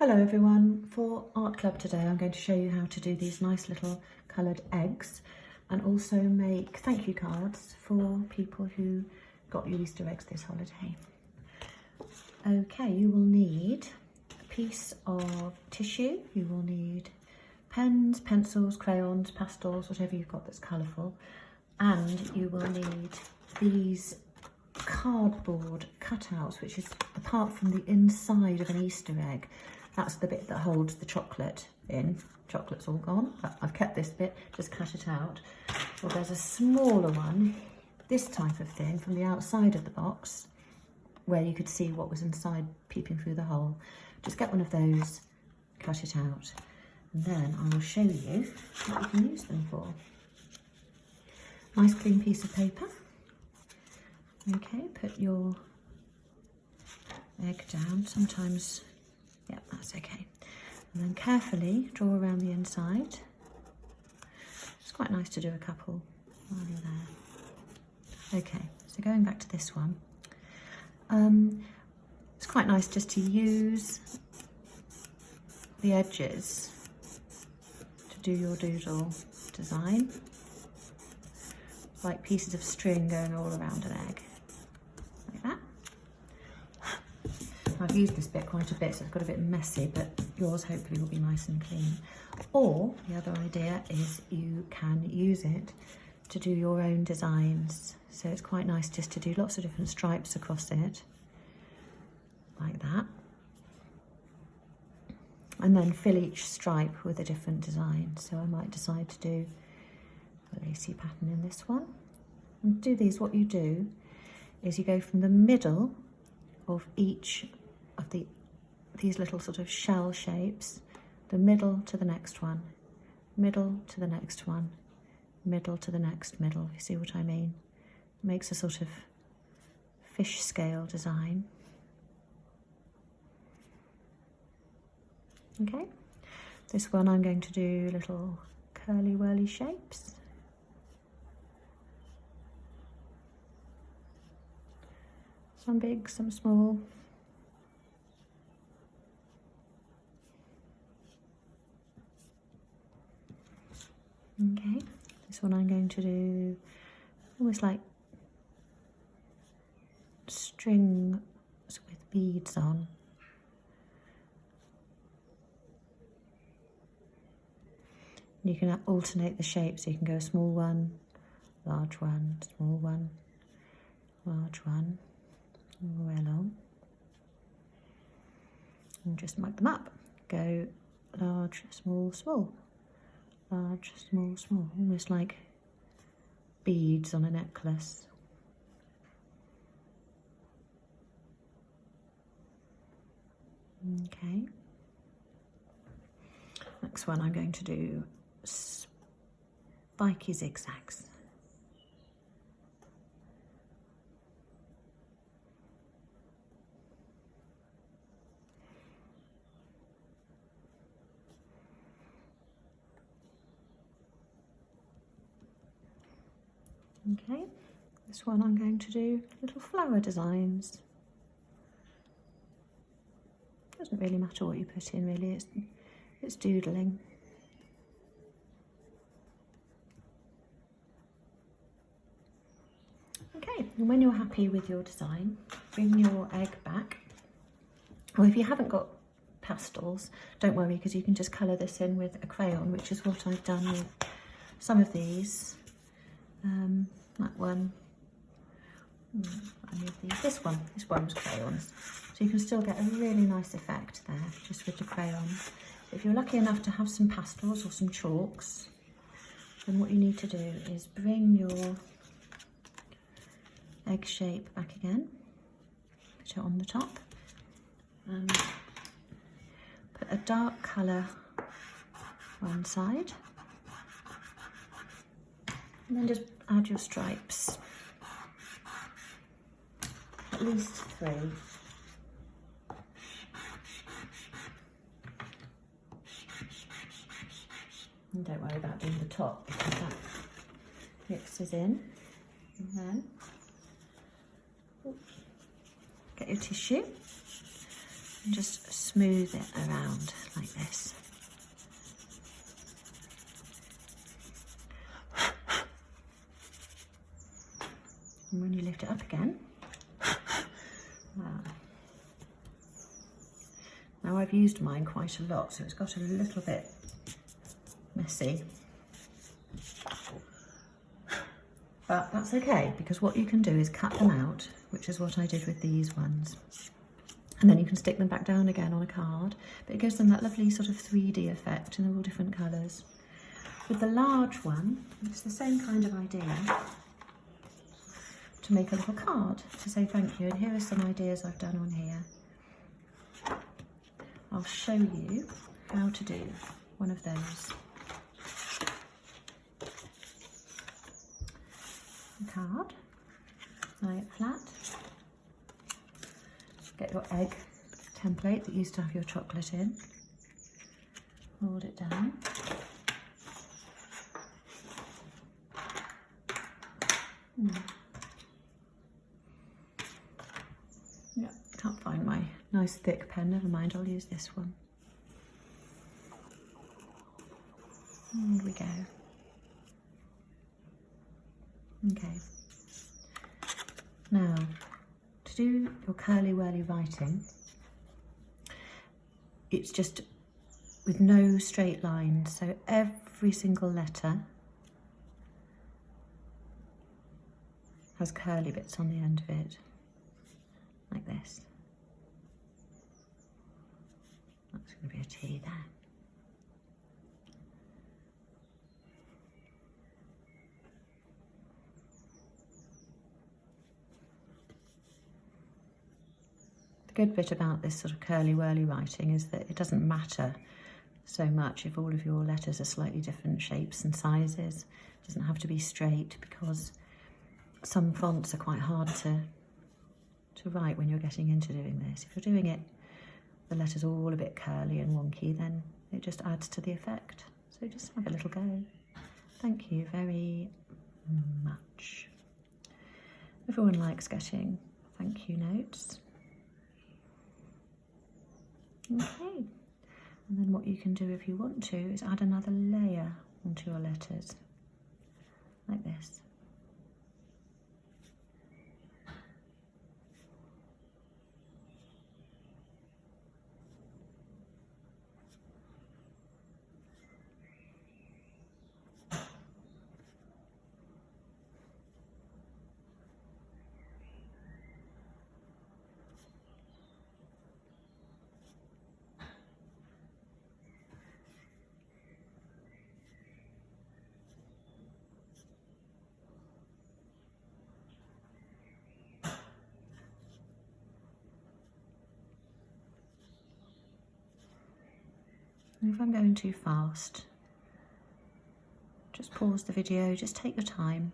Hello everyone, for Art Club today I'm going to show you how to do these nice little coloured eggs and also make thank you cards for people who got you Easter eggs this holiday. Okay, you will need a piece of tissue, you will need pens, pencils, crayons, pastels, whatever you've got that's colourful, and you will need these cardboard cutouts, which is apart from the inside of an Easter egg. That's the bit that holds the chocolate in. Chocolate's all gone, but I've kept this bit, just cut it out. Well, there's a smaller one, this type of thing, from the outside of the box, where you could see what was inside peeping through the hole. Just get one of those, cut it out, and then I will show you what you can use them for. Nice clean piece of paper. Okay, put your egg down. Sometimes, yeah, that's okay. And then carefully draw around the inside. It's quite nice to do a couple while you're there. Okay, so going back to this one. It's quite nice just to use the edges to do your doodle design. Like pieces of string going all around an egg. Like that. I've used this bit quite a bit, so it's got a bit messy, but yours hopefully will be nice and clean. Or the other idea is you can use it to do your own designs. So it's quite nice just to do lots of different stripes across it, like that. And then fill each stripe with a different design. So I might decide to do a lacy pattern in this one. And to do these, what you do is you go from the middle of each of these little sort of shell shapes, the middle to the next one, middle to the next one, middle to the next middle. You see what I mean? It makes a sort of fish scale design. Okay, this one I'm going to do little curly whirly shapes. Some big, some small. Okay, this one I'm going to do almost like strings with beads on. You can alternate the shapes, so you can go a small one, large one, small one, large one, all the way along. And just mark them up. Go large, small, small, large, small, small, almost like beads on a necklace. Okay. Next one I'm going to do spiky zigzags. Okay, this one I'm going to do little flower designs. Doesn't really matter what you put in, really, it's doodling. Okay, and when you're happy with your design, bring your egg back. Or if you haven't got pastels, don't worry, because you can just colour this in with a crayon, which is what I've done with some of these. That one, this one was crayons. So you can still get a really nice effect there, just with the crayons. If you're lucky enough to have some pastels or some chalks, then what you need to do is bring your egg shape back again, put it on the top, and put a dark colour one side, and then just add your stripes, at least 3. And don't worry about doing the top, because that mixes in. And then get your tissue, And just smooth it around like this. And when you lift it up again, now I've used mine quite a lot, so it's got a little bit messy. But that's okay, because what you can do is cut them out, which is what I did with these ones. And then you can stick them back down again on a card, but it gives them that lovely sort of 3D effect, and they're all different colours. With the large one, it's the same kind of idea, to make a little card to say thank you. And here are some ideas I've done on here. I'll show you how to do one of those. A card, lay it flat, get your egg template that used to have your chocolate in, fold it down, yeah, can't find my nice thick pen, never mind, I'll use this one. And we go. Okay. Now, to do your curly whirly writing, it's just with no straight lines, so every single letter has curly bits on the end of it, like this. That's going to be a T there. The good bit about this sort of curly whirly writing is that it doesn't matter so much if all of your letters are slightly different shapes and sizes. It doesn't have to be straight, because some fonts are quite hard to write when you're getting into doing this. If you're doing it, the letters are all a bit curly and wonky, then it just adds to the effect. So just have a little go. Thank you very much. Everyone likes getting thank you notes. Okay, and then what you can do if you want to is add another layer onto your letters, like this. And if I'm going too fast, just pause the video, just take your time.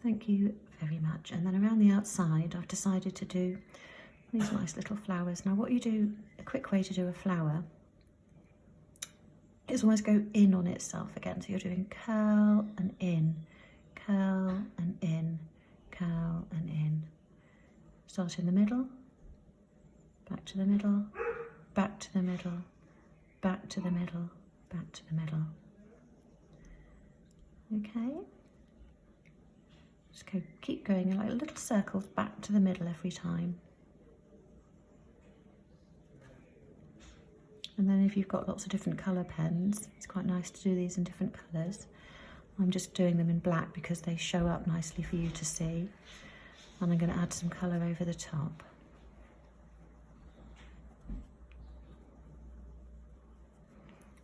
Thank you very much. And then around the outside, I've decided to do these nice little flowers. Now what you do, a quick way to do a flower is almost go in on itself again. So you're doing curl and in, curl and in, curl and in. Start in the middle, back to the middle, back to the middle, back to the middle, back to the middle. Okay. Just keep going in like little circles back to the middle every time. And then if you've got lots of different colour pens, it's quite nice to do these in different colours. I'm just doing them in black because they show up nicely for you to see. And I'm going to add some colour over the top.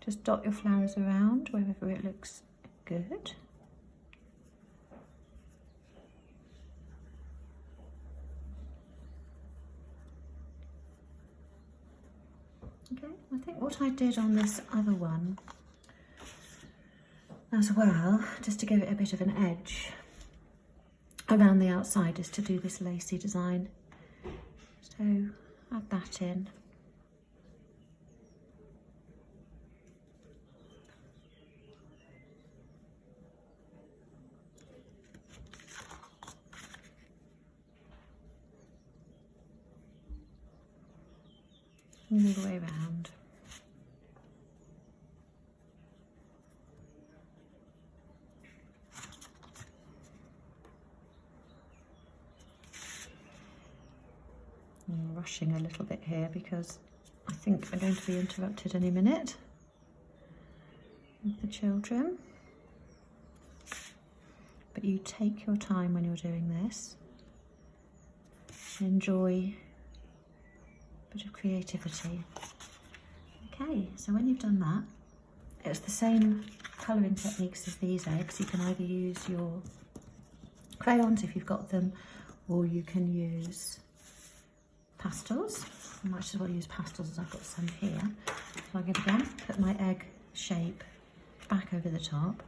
Just dot your flowers around wherever it looks good. Okay, I think what I did on this other one as well, just to give it a bit of an edge around the outside, is to do this lacy design. So add that in. all the way around. I'm rushing a little bit here because I think I'm going to be interrupted any minute with the children. But you take your time when you're doing this. Enjoy a bit of creativity. Okay, so when you've done that, it's the same colouring techniques as these eggs. You can either use your crayons if you've got them, or you can use pastels. I might as well use pastels as I've got some here. So I'm going to again put my egg shape back over the top.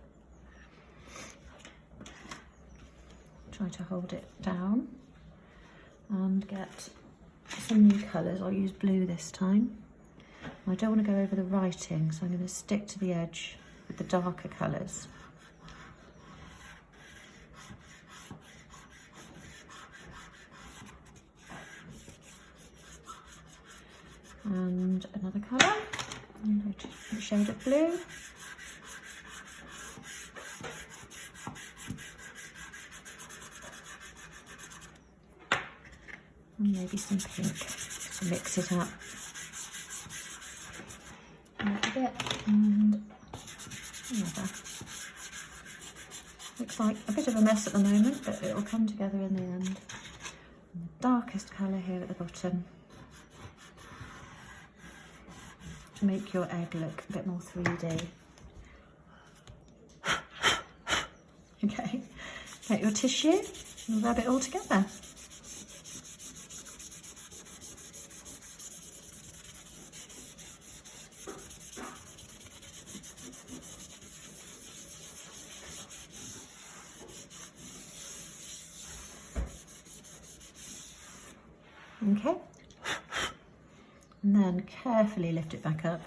Try to hold it down and get some new colours. I'll use blue this time. I don't want to go over the writing, so I'm going to stick to the edge with the darker colours. And another colour, and a shade of blue. And maybe some pink to mix it up a little bit, and another. Looks like a bit of a mess at the moment, but it will come together in the end. And the darkest colour here at the bottom to make your egg look a bit more 3D. Okay, get your tissue and rub it all together. Okay, and then carefully lift it back up.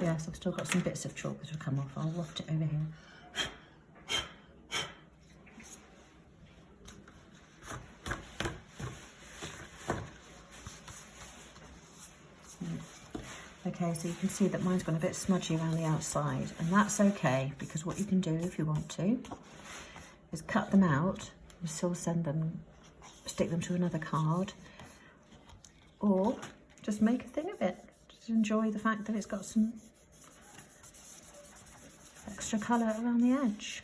Yes, I've still got some bits of chalk that will come off. I'll waft it over here. Okay, so you can see that mine's gone a bit smudgy around the outside, and that's okay, because what you can do if you want to is cut them out and still send them, stick them to another card, or just make a thing of it. Just enjoy the fact that it's got some extra colour around the edge.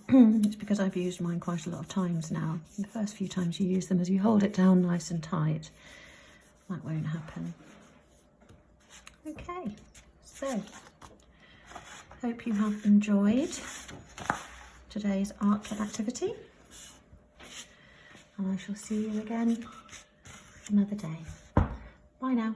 It's because I've used mine quite a lot of times now. The first few times you use them, as you hold it down nice and tight, that won't happen. Okay, so hope you have enjoyed today's art club activity, and I shall see you again another day. Bye now.